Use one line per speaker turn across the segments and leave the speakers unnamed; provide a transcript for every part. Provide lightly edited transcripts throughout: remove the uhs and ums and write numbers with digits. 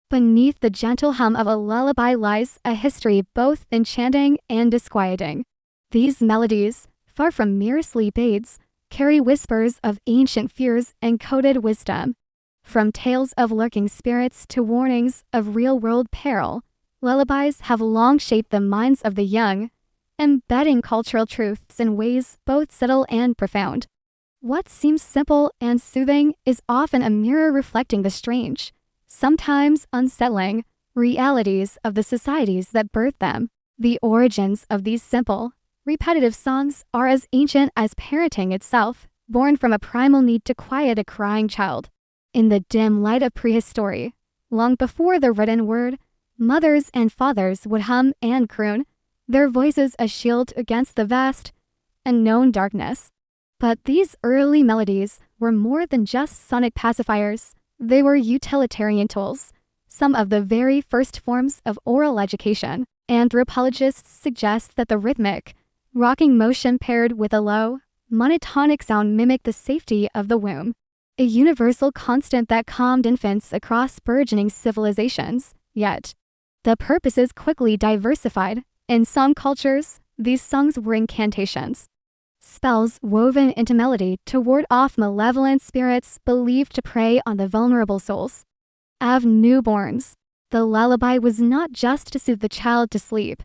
Beneath the gentle hum of a lullaby lies a history both enchanting and disquieting. These melodies, far from mere sleep aids, carry whispers of ancient fears and coded wisdom. From tales of lurking spirits to warnings of real-world peril, lullabies have long shaped the minds of the young, embedding cultural truths in ways both subtle and profound. What seems simple and soothing is often a mirror reflecting the strange, sometimes unsettling, realities of the societies that birthed them. The origins of these simple, repetitive songs are as ancient as parenting itself, born from a primal need to quiet a crying child. In the dim light of prehistory, long before the written word, mothers and fathers would hum and croon, their voices a shield against the vast, unknown darkness. But these early melodies were more than just sonic pacifiers. They were utilitarian tools, some of the very first forms of oral education. Anthropologists suggest that the rhythmic, rocking motion paired with a low, monotonic sound mimicked the safety of the womb, a universal constant that calmed infants across burgeoning civilizations. Yet, the purposes quickly diversified. In some cultures, these songs were incantations, spells woven into melody to ward off malevolent spirits believed to prey on the vulnerable souls of newborns. The lullaby was not just to soothe the child to sleep,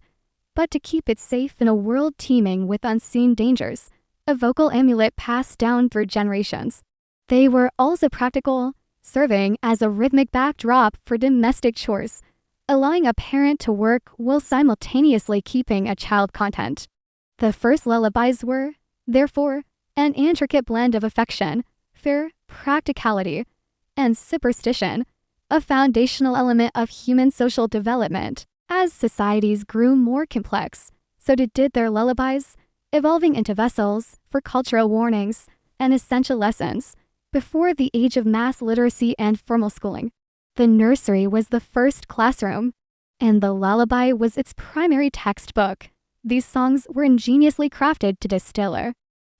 but to keep it safe in a world teeming with unseen dangers, a vocal amulet passed down through generations. They were also practical, serving as a rhythmic backdrop for domestic chores, allowing a parent to work while simultaneously keeping a child content. The first lullabies were, therefore, an intricate blend of affection, fear, practicality, and superstition, a foundational element of human social development. As societies grew more complex, so did their lullabies, evolving into vessels for cultural warnings and essential lessons. Before the age of mass literacy and formal schooling, the nursery was the first classroom, and the lullaby was its primary textbook. These songs were ingeniously crafted to distill a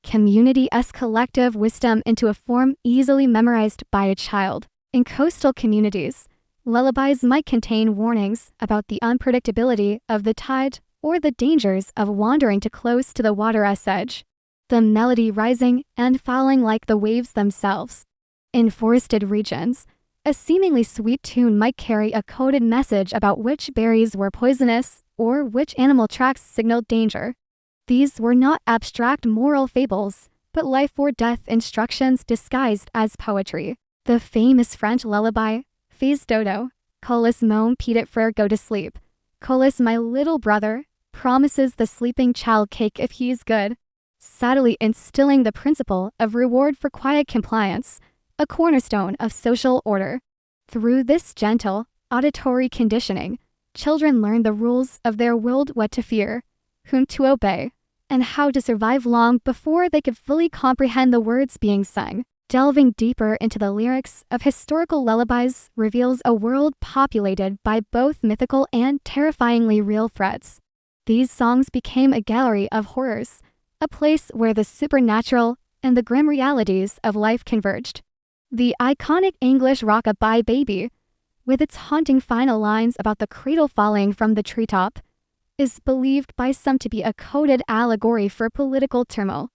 community-esque collective wisdom into a form easily memorized by a child. In coastal communities, lullabies might contain warnings about the unpredictability of the tide or the dangers of wandering too close to the water's edge, the melody rising and falling like the waves themselves. In forested regions, a seemingly sweet tune might carry a coded message about which berries were poisonous or which animal tracks signaled danger. These were not abstract moral fables, but life or death instructions disguised as poetry. The famous French lullaby, Fils dodo, colas mon petit frère go to sleep, colas my little brother, promises the sleeping child cake if he is good, subtly instilling the principle of reward for quiet compliance, a cornerstone of social order. Through this gentle, auditory conditioning, children learn the rules of their world, what to fear, whom to obey, and how to survive long before they could fully comprehend the words being sung. Delving deeper into the lyrics of historical lullabies reveals a world populated by both mythical and terrifyingly real threats. These songs became a gallery of horrors, a place where the supernatural and the grim realities of life converged. The iconic English rock-a-bye baby, with its haunting final lines about the cradle falling from the treetop, is believed by some to be a coded allegory for political turmoil.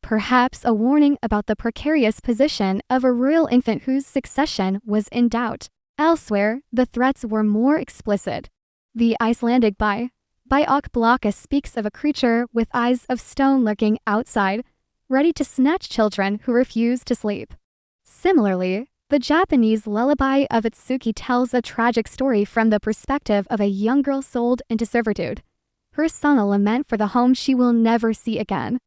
Perhaps a warning about the precarious position of a royal infant whose succession was in doubt. Elsewhere, the threats were more explicit. The Icelandic by Ok Blocka speaks of a creature with eyes of stone lurking outside, ready to snatch children who refuse to sleep. Similarly, the Japanese lullaby of Itsuki tells a tragic story from the perspective of a young girl sold into servitude. Her son a lament for the home she will never see again.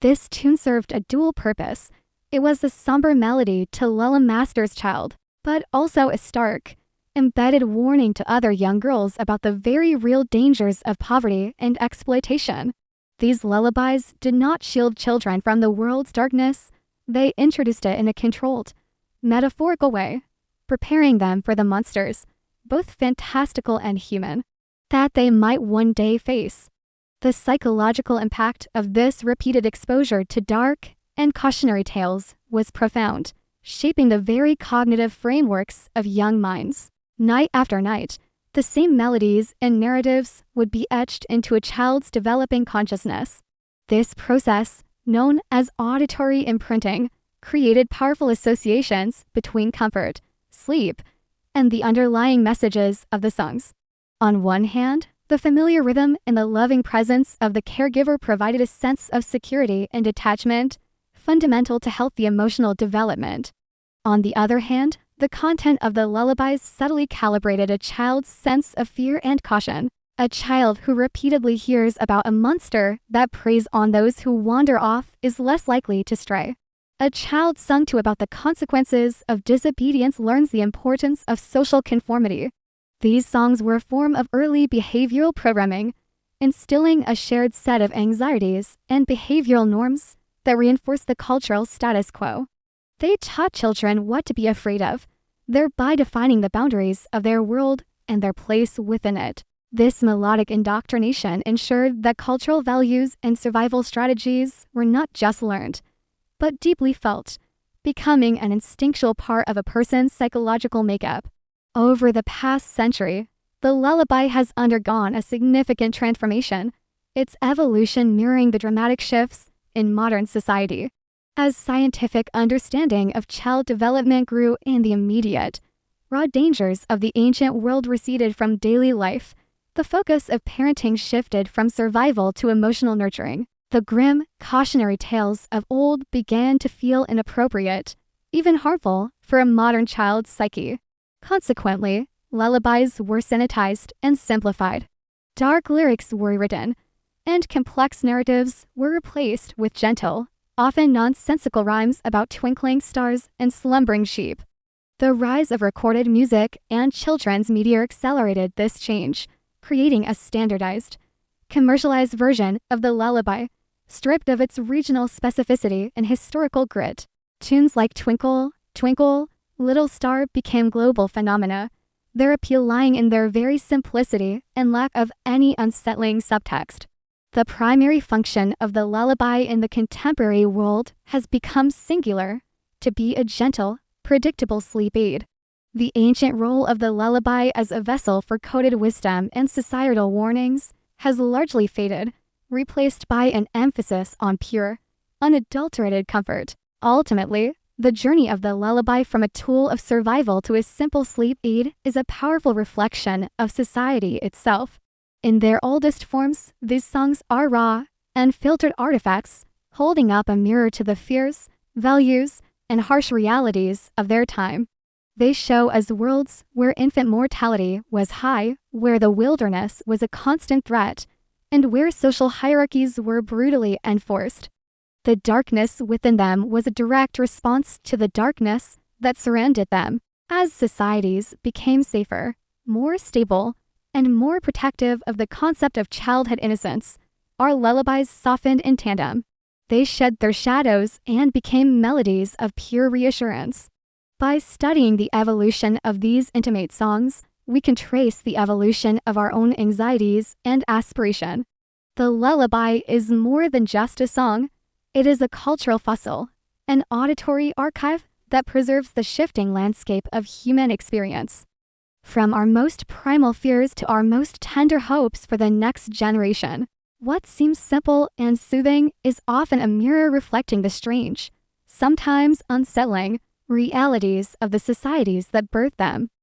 This tune served a dual purpose. It was a somber melody to lull a master's child, but also a stark, embedded warning to other young girls about the very real dangers of poverty and exploitation. These lullabies did not shield children from the world's darkness. They introduced it in a controlled, metaphorical way, preparing them for the monsters, both fantastical and human, that they might one day face. The psychological impact of this repeated exposure to dark and cautionary tales was profound, shaping the very cognitive frameworks of young minds. Night after night, the same melodies and narratives would be etched into a child's developing consciousness. This process, known as auditory imprinting, created powerful associations between comfort, sleep, and the underlying messages of the songs. On one hand, the familiar rhythm and the loving presence of the caregiver provided a sense of security and detachment, fundamental to healthy emotional development. On the other hand, the content of the lullabies subtly calibrated a child's sense of fear and caution. A child who repeatedly hears about a monster that preys on those who wander off is less likely to stray. A child sung to about the consequences of disobedience learns the importance of social conformity. These songs were a form of early behavioral programming, instilling a shared set of anxieties and behavioral norms that reinforce the cultural status quo. They taught children what to be afraid of, thereby defining the boundaries of their world and their place within it. This melodic indoctrination ensured that cultural values and survival strategies were not just learned, but deeply felt, becoming an instinctual part of a person's psychological makeup. Over the past century, the lullaby has undergone a significant transformation, its evolution mirroring the dramatic shifts in modern society. As scientific understanding of child development grew and the immediate, raw dangers of the ancient world receded from daily life, the focus of parenting shifted from survival to emotional nurturing. The grim, cautionary tales of old began to feel inappropriate, even harmful, for a modern child's psyche. Consequently, lullabies were sanitized and simplified. Dark lyrics were written, and complex narratives were replaced with gentle, often nonsensical rhymes about twinkling stars and slumbering sheep. The rise of recorded music and children's media accelerated this change, creating a standardized, commercialized version of the lullaby, stripped of its regional specificity and historical grit. Tunes like Twinkle, Twinkle, Little Star became global phenomena, their appeal lying in their very simplicity and lack of any unsettling subtext. The primary function of the lullaby in the contemporary world has become singular, to be a gentle, predictable sleep aid. The ancient role of the lullaby as a vessel for coded wisdom and societal warnings has largely faded, replaced by an emphasis on pure, unadulterated comfort. Ultimately, the journey of the lullaby from a tool of survival to a simple sleep aid is a powerful reflection of society itself. In their oldest forms, these songs are raw, unfiltered artifacts, holding up a mirror to the fears, values, and harsh realities of their time. They show us worlds where infant mortality was high, where the wilderness was a constant threat, and where social hierarchies were brutally enforced. The darkness within them was a direct response to the darkness that surrounded them. As societies became safer, more stable, and more protective of the concept of childhood innocence, our lullabies softened in tandem. They shed their shadows and became melodies of pure reassurance. By studying the evolution of these intimate songs, we can trace the evolution of our own anxieties and aspiration. The lullaby is more than just a song. It is a cultural fossil, an auditory archive that preserves the shifting landscape of human experience. From our most primal fears to our most tender hopes for the next generation, what seems simple and soothing is often a mirror reflecting the strange, sometimes unsettling, realities of the societies that birthed them.